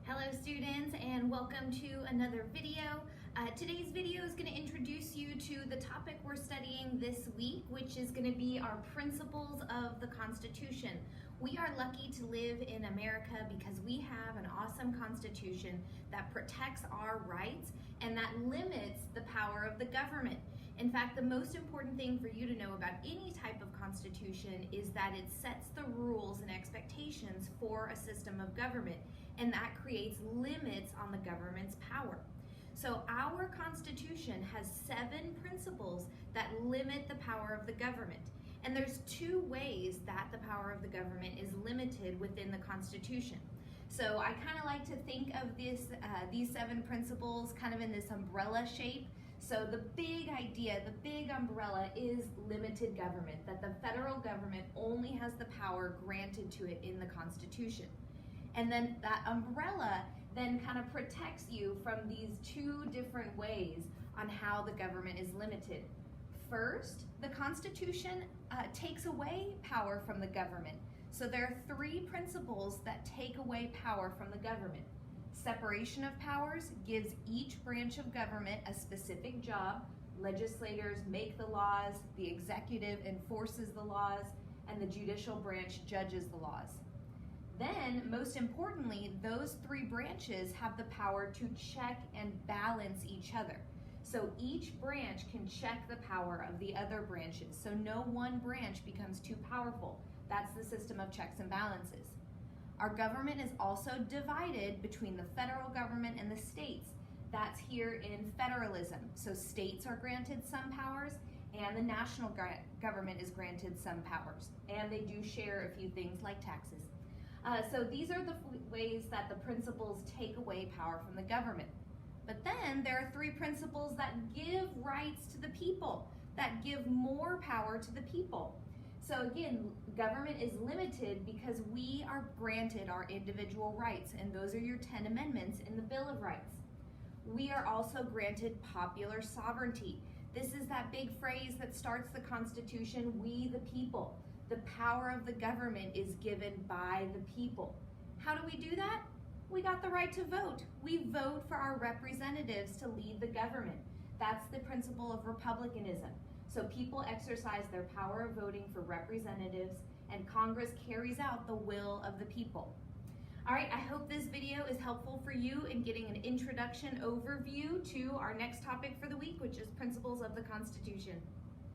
Hello students, and welcome to another video. Today's video is going to introduce you to the topic we're studying this week, which is going to be our principles of the Constitution. We are lucky to live in America because we have an awesome Constitution that protects our rights and that limits the power of the government. In fact, the most important thing for you to know about any type of constitution is that it sets the rules and expectations for a system of government, and that creates limits on the government's power. So our Constitution has 7 principles that limit the power of the government. And there's 2 ways that the power of the government is limited within the Constitution. So I kind of like to think of these 7 principles kind of in this umbrella shape. So the big idea, the big umbrella is limited government, that the federal government only has the power granted to it in the Constitution. And then that umbrella then kind of protects you from these 2 different ways on how the government is limited. First, the Constitution takes away power from the government. So there are 3 principles that take away power from the government. Separation of powers gives each branch of government a specific job. Legislators make the laws, the executive enforces the laws, and the judicial branch judges the laws. Then, most importantly, those 3 branches have the power to check and balance each other. So each branch can check the power of the other branches. So no one branch becomes too powerful. That's the system of checks and balances. Our government is also divided between the federal government and the states. That's here in federalism. So states are granted some powers and the national government is granted some powers. And they do share a few things like taxes. So these are the ways that the principles take away power from the government. But then there are 3 principles that give rights to the people, that give more power to the people. So again, government is limited because we are granted our individual rights, and those are your 10 amendments in the Bill of Rights. We are also granted popular sovereignty. This is that big phrase that starts the Constitution, we the people. The power of the government is given by the people. How do we do that? We got the right to vote. We vote for our representatives to lead the government. That's the principle of republicanism. So people exercise their power of voting for representatives, and Congress carries out the will of the people. All right, I hope this video is helpful for you in getting an introduction overview to our next topic for the week, which is principles of the Constitution.